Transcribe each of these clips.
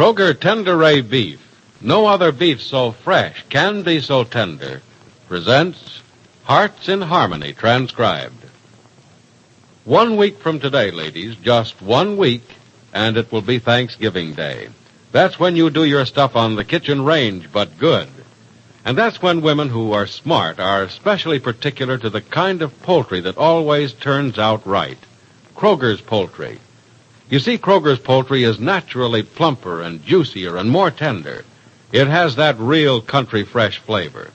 Kroger Tenderay Beef, no other beef so fresh can be so tender, presents Hearts in Harmony, transcribed. 1 week from today, ladies, just 1 week, and it will be Thanksgiving Day. That's when you do your stuff on the kitchen range, but good. And that's when women who are smart are especially particular to the kind of poultry that always turns out right. Kroger's poultry. You see, Kroger's poultry is naturally plumper and juicier and more tender. It has that real country fresh flavor.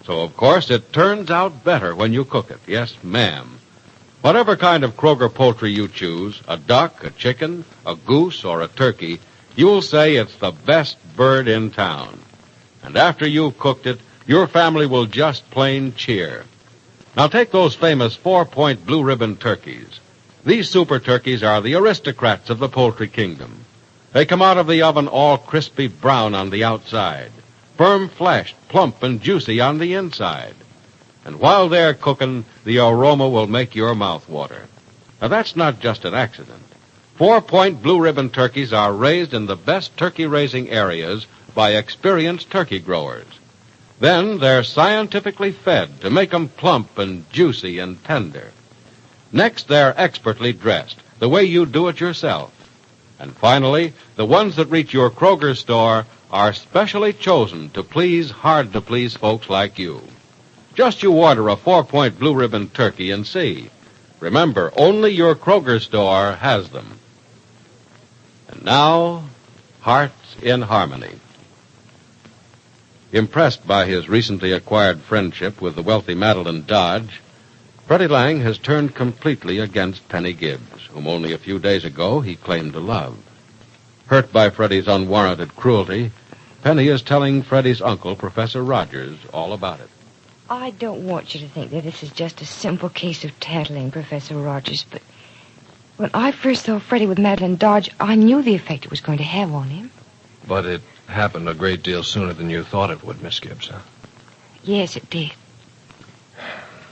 So, of course, it turns out better when you cook it. Yes, ma'am. Whatever kind of Kroger poultry you choose, a duck, a chicken, a goose, or a turkey, you'll say it's the best bird in town. And after you've cooked it, your family will just plain cheer. Now take those famous 4-point blue ribbon turkeys. These super turkeys are the aristocrats of the poultry kingdom. They come out of the oven all crispy brown on the outside, firm-fleshed, plump and juicy on the inside. And while they're cooking, the aroma will make your mouth water. Now that's not just an accident. 4-point blue ribbon turkeys are raised in the best turkey-raising areas by experienced turkey growers. Then they're scientifically fed to make them plump and juicy and tender. Next, they're expertly dressed, the way you do it yourself. And finally, the ones that reach your Kroger store are specially chosen to please hard-to-please folks like you. Just you order a 4-point blue ribbon turkey and see. Remember, only your Kroger store has them. And now, Hearts in Harmony. Impressed by his recently acquired friendship with the wealthy Madeline Dodge, Freddie Lang has turned completely against Penny Gibbs, whom only a few days ago he claimed to love. Hurt by Freddie's unwarranted cruelty, Penny is telling Freddie's uncle, Professor Rogers, all about it. I don't want you to think that this is just a simple case of tattling, Professor Rogers, but when I first saw Freddie with Madeline Dodge, I knew the effect it was going to have on him. But it happened a great deal sooner than you thought it would, Miss Gibbs, huh? Yes, it did.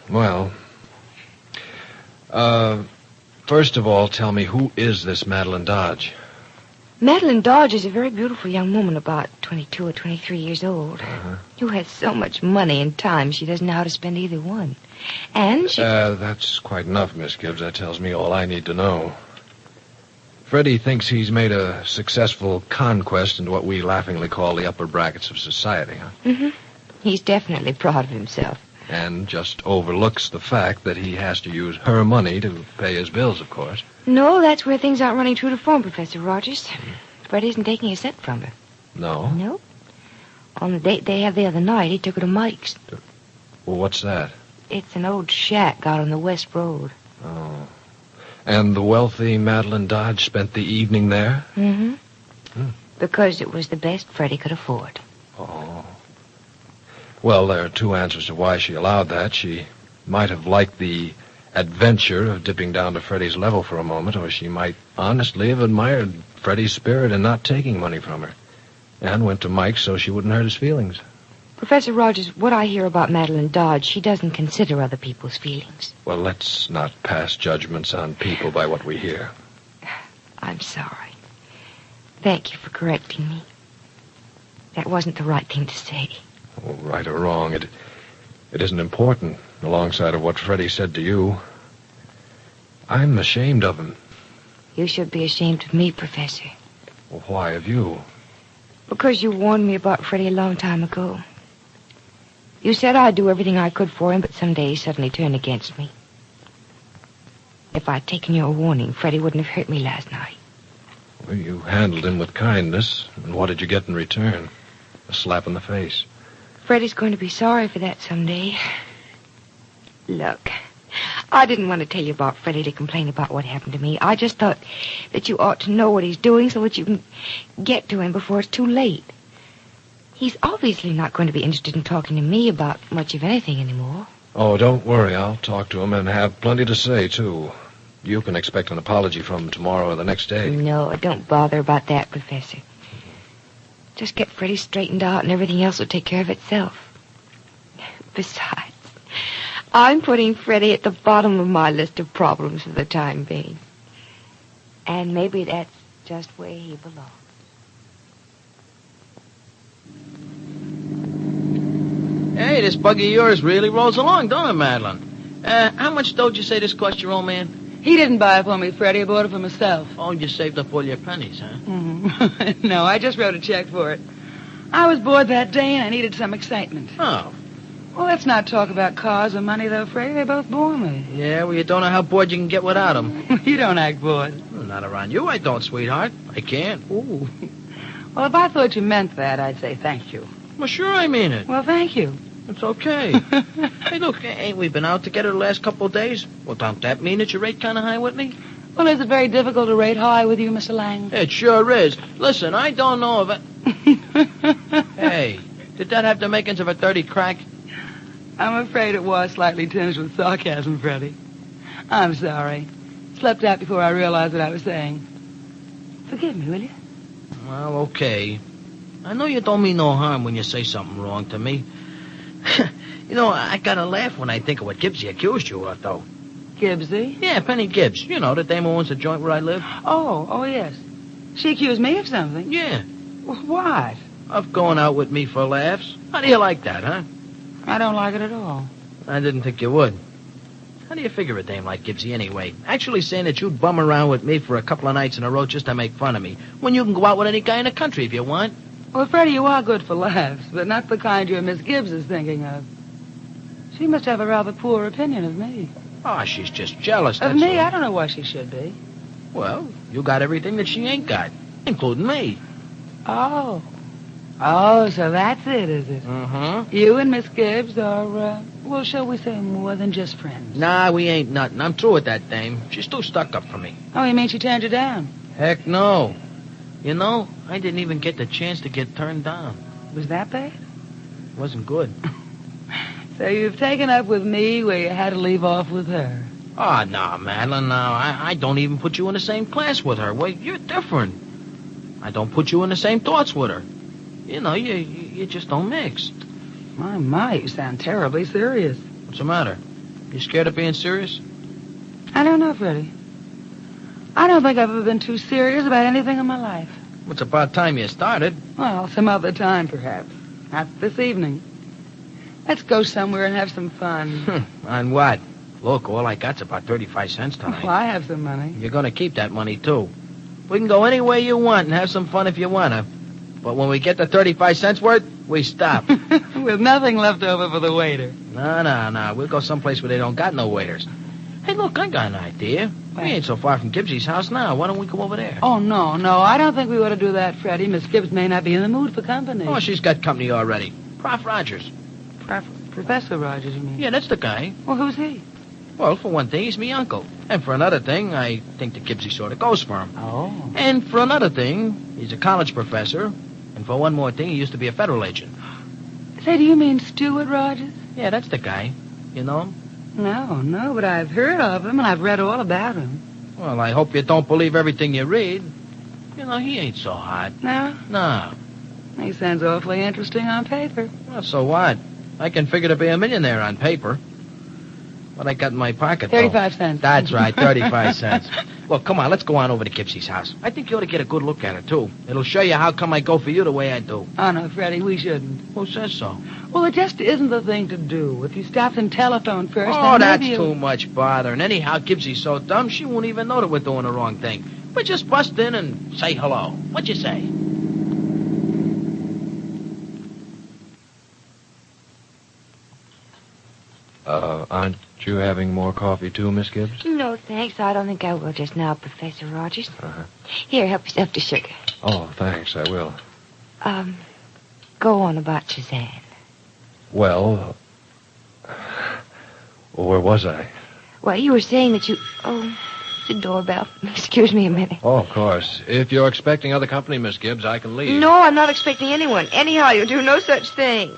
Well, first of all, tell me, who is this Madeline Dodge? Madeline Dodge is a very beautiful young woman, about 22 or 23 years old, who has so much money and time she doesn't know how to spend either one. And she... That's quite enough, Miss Gibbs. That tells me all I need to know. Freddie thinks he's made a successful conquest into what we laughingly call the upper brackets of society, huh? Mm-hmm. He's definitely proud of himself. And just overlooks the fact that he has to use her money to pay his bills, of course. No, that's where things aren't running true to form, Professor Rogers. Fred isn't taking a cent from her. No? No. On the date they had the other night, he took her to Mike's. Well, what's that? It's an old shack out on the West Road. Oh. And the wealthy Madeline Dodge spent the evening there? Mm-hmm. Because it was the best Freddie could afford. Oh. Well, there are two answers to why she allowed that. She might have liked the adventure of dipping down to Freddie's level for a moment, or she might honestly have admired Freddie's spirit in not taking money from her, and went to Mike's so she wouldn't hurt his feelings. Professor Rogers, what I hear about Madeline Dodge, she doesn't consider other people's feelings. Well, let's not pass judgments on people by what we hear. I'm sorry. Thank you for correcting me. That wasn't the right thing to say. Well, right or wrong, it isn't important alongside of what Freddie said to you. I'm ashamed of him. You should be ashamed of me, Professor. Well, why of you? Because you warned me about Freddie a long time ago. You said I'd do everything I could for him, but someday he suddenly turned against me. If I'd taken your warning, Freddie wouldn't have hurt me last night. Well, you handled him with kindness, and what did you get in return? A slap in the face. Freddie's going to be sorry for that someday. Look, I didn't want to tell you about Freddie to complain about what happened to me. I just thought that you ought to know what he's doing so that you can get to him before it's too late. He's obviously not going to be interested in talking to me about much of anything anymore. Oh, don't worry. I'll talk to him and have plenty to say, too. You can expect an apology from him tomorrow or the next day. No, don't bother about that, Professor. Just get Freddie straightened out and everything else will take care of itself. Besides, I'm putting Freddie at the bottom of my list of problems for the time being. And maybe that's just where he belongs. Hey, this buggy of yours really rolls along, don't it, Madeline? How much dough did you say this cost your old man? He didn't buy it for me, Freddie. I bought it for myself. Oh, you saved up all your pennies, huh? Mm-hmm. No, I just wrote a check for it. I was bored that day and I needed some excitement. Oh. Well, let's not talk about cars or money, though, Freddie. They both bore me. Yeah, well, you don't know how bored you can get without them. You don't act bored. Well, not around you, I don't, sweetheart. I can't. Ooh. Well, if I thought you meant that, I'd say thank you. Well, sure I mean it. Well, thank you. It's okay. Hey, look, ain't we been out together the last couple of days? Well, don't that mean that you rate kind of high with me? Well, is it very difficult to rate high with you, Mr. Lang? It sure is. Listen, I don't know if it... Hey, did that have the makings of a 30 crack? I'm afraid it was slightly tinged with sarcasm, Freddie. I'm sorry. Slept out before I realized what I was saying. Forgive me, will you? Well, okay. I know you don't mean no harm when you say something wrong to me. You know, I gotta laugh when I think of what Gibbsy accused you of, though. Gibbsy? Yeah, Penny Gibbs. You know, the dame who owns the joint where I live. Oh, yes. She accused me of something. Yeah, What? of going out with me for laughs. How do you like that, huh? I don't like it at all. I didn't think you would. How do you figure a dame like Gibbsy anyway? Actually saying that you'd bum around with me for a couple of nights in a row just to make fun of me, when you can go out with any guy in the country if you want. Well, Freddie, you are good for laughs, but not the kind your Miss Gibbs is thinking of. She must have a rather poor opinion of me. Oh, she's just jealous, Of that's me? all. I don't know why she should be. Well, you got everything that she ain't got, including me. Oh. Oh, so that's it, is it? Mm-hmm. You and Miss Gibbs are, well, shall we say more than just friends? Nah, we ain't nothing. I'm through with that dame. She's too stuck up for me. Oh, you mean she turned you down? Heck no. You know, I didn't even get the chance to get turned down. Was that bad? Wasn't good. So you've taken up with me where you had to leave off with her. Oh, no, Madeline, no. I don't even put you in the same class with her. Well, you're different. I don't put you in the same thoughts with her. You know, you just don't mix. My, you sound terribly serious. What's the matter? You scared of being serious? I don't know, Freddie. I don't think I've ever been too serious about anything in my life. It's about time you started. Well, some other time, perhaps. Not this evening. Let's go somewhere and have some fun. On what? Look, all I got's about 35 cents tonight. Well, I have some money. You're gonna keep that money, too. We can go anywhere you want and have some fun if you wanna. But when we get the 35 cents worth, we stop. With nothing left over for the waiter. No. We'll go someplace where they don't got no waiters. Hey, look, I got an idea. We ain't so far from Gibbsy's house now. Why don't we go over there? Oh, no. I don't think we ought to do that, Freddie. Miss Gibbs may not be in the mood for company. Oh, she's got company already. Prof. Rogers. Professor Rogers, you mean? Yeah, that's the guy. Well, who's he? Well, for one thing, he's me uncle. And for another thing, I think that Gibbsy sort of goes for him. Oh. And for another thing, he's a college professor. And for one more thing, he used to be a federal agent. Say, do you mean Stuart Rogers? Yeah, that's the guy. You know him? No, but I've heard of him and I've read all about him. Well, I hope you don't believe everything you read. You know, he ain't so hot. No? No. He sounds awfully interesting on paper. Well, so what? I can figure to be a millionaire on paper. What I got in my pocket, 35 cents. That's right, 35 cents. Look, come on, let's go on over to Gibbsy's house. I think you ought to get a good look at her, too. It'll show you how come I go for you the way I do. Oh, no, Freddie, we shouldn't. Who says so? Well, it just isn't the thing to do. If you stopped and telephoned first, Oh, then that's maybe you... too much bother. And anyhow, Gibbsy's so dumb, she won't even know that we're doing the wrong thing. We just bust in and say hello. What'd you say? Aren't you having more coffee too, Miss Gibbs? No, thanks. I don't think I will just now, Professor Rogers. Uh-huh. Here, help yourself to sugar. Oh, thanks, I will. Go on about Suzanne. Well, where was I? Well, you were saying that you... Oh, the doorbell. Excuse me a minute. Oh, of course. If you're expecting other company, Miss Gibbs, I can leave. No, I'm not expecting anyone. Anyhow, you'll do no such thing.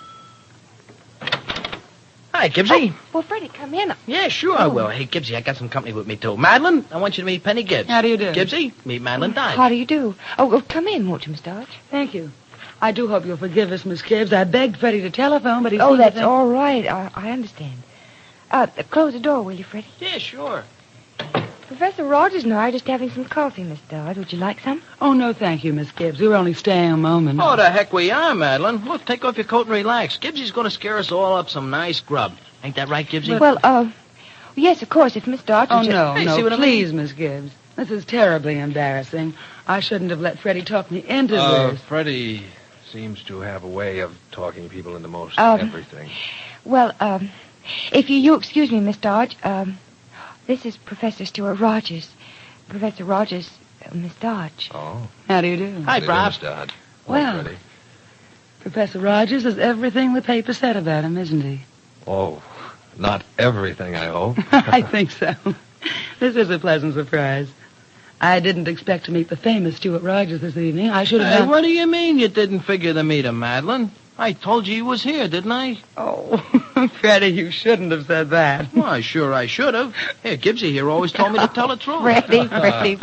Hi, Gibbsy. Oh, well, Freddie, come in. Yeah, sure I will. Hey, Gibbsy, I got some company with me, too. Madeline, I want you to meet Penny Gibbs. How do you do? Gibbsy, meet Madeline Dye. How do you do? Oh, come in, won't you, Miss Dodge? Thank you. I do hope you'll forgive us, Miss Gibbs. I begged Freddie to telephone, but he... Oh, that's all right. I understand. Close the door, will you, Freddie? Yeah, sure. Professor Rogers and I are just having some coffee, Miss Dodge. Would you like some? Oh, no, thank you, Miss Gibbs. We were only staying a moment. Oh, the heck we are, Madeline. Look, take off your coat and relax. Gibbsy's going to scare us all up some nice grub. Ain't that right, Gibbsy? Well, yes, of course, if Miss Dodge Oh, would no, Hey, no, see what I please, Miss Gibbs. This is terribly embarrassing. I shouldn't have let Freddie talk me into this. Freddie seems to have a way of talking people into most Um, everything. Well, if you excuse me, Miss Dodge, this is Professor Stuart Rogers. Professor Rogers, Miss Dodge. Oh. How do you do? Hi, Bob. Miss Dodd. Well. Freddie. Professor Rogers is everything the paper said about him, isn't he? Oh, not everything, I hope. I think so. This is a pleasant surprise. I didn't expect to meet the famous Stuart Rogers this evening. I should have Hey, done... what do you mean you didn't figure to meet him, Madeline? I told you he was here, didn't I? Oh, Freddie, you shouldn't have said that. Why, sure I should have. Here, Gibbsy here always told me to tell the truth. Freddie.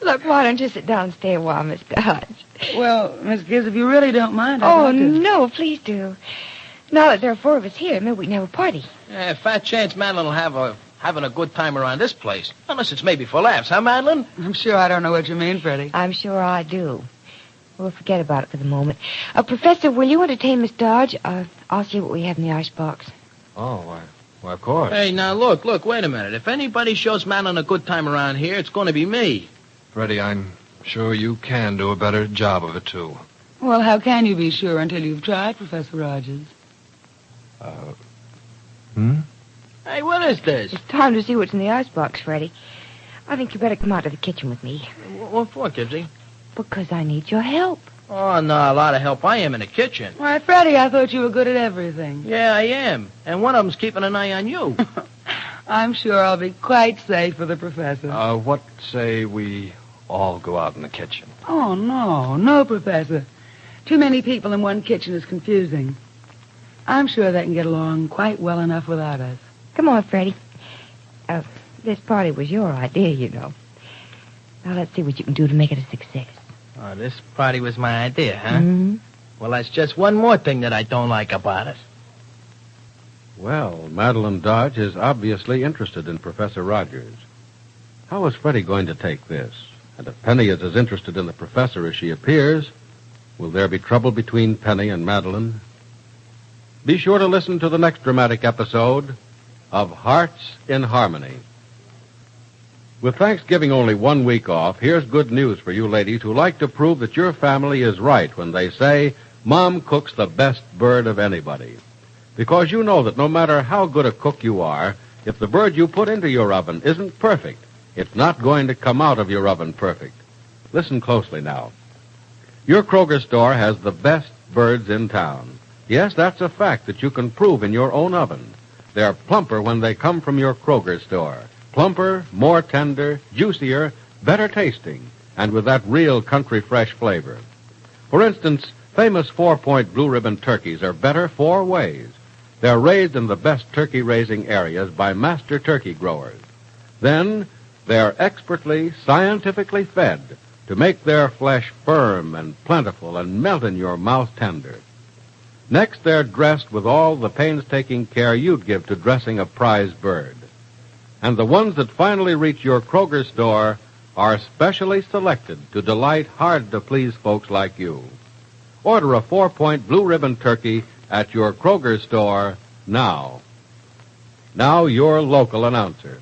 Look, why don't you sit down and stay a while, Miss Dodge? Well, Miss Gibbs, if you really don't mind, Oh, I'd like to... no, please do. Now that there are four of us here, maybe we can have a party. Yeah, fat chance Madeline will having a good time around this place. Unless it's maybe for laughs, huh, Madeline? I'm sure I don't know what you mean, Freddie. I'm sure I do. We'll forget about it for the moment. Professor, will you entertain Miss Dodge? I'll see what we have in the icebox. Oh, why, of course. Hey, now look, wait a minute. If anybody shows Madeline a good time around here, it's going to be me. Freddie, I'm sure you can do a better job of it, too. Well, how can you be sure until you've tried, Professor Rogers? Hey, what is this? It's time to see what's in the icebox, Freddie. I think you better come out to the kitchen with me. What for, Gibbsy? Because I need your help. Oh, no, a lot of help I am in the kitchen. Why, Freddie, I thought you were good at everything. Yeah, I am. And one of them's keeping an eye on you. I'm sure I'll be quite safe with the professor. What say we all go out in the kitchen? Oh, no, Professor. Too many people in one kitchen is confusing. I'm sure they can get along quite well enough without us. Come on, Freddie. This party was your idea, you know. Now let's see what you can do to make it a success. Oh, this party was my idea, huh? Mm-hmm. Well, that's just one more thing that I don't like about it. Well, Madeline Dodge is obviously interested in Professor Rogers. How is Freddie going to take this? And if Penny is as interested in the professor as she appears, will there be trouble between Penny and Madeline? Be sure to listen to the next dramatic episode of Hearts in Harmony. With Thanksgiving only 1 week off, here's good news for you ladies who like to prove that your family is right when they say, Mom cooks the best bird of anybody. Because you know that no matter how good a cook you are, if the bird you put into your oven isn't perfect, it's not going to come out of your oven perfect. Listen closely now. Your Kroger store has the best birds in town. Yes, that's a fact that you can prove in your own oven. They're plumper when they come from your Kroger store. Plumper, more tender, juicier, better tasting, and with that real country fresh flavor. For instance, famous 4-point blue ribbon turkeys are better 4 ways. They're raised in the best turkey raising areas by master turkey growers. Then, they're expertly, scientifically fed to make their flesh firm and plentiful and melt in your mouth tender. Next, they're dressed with all the painstaking care you'd give to dressing a prize bird. And the ones that finally reach your Kroger store are specially selected to delight hard-to-please folks like you. Order a 4-point blue ribbon turkey at your Kroger store now. Now, your local announcer.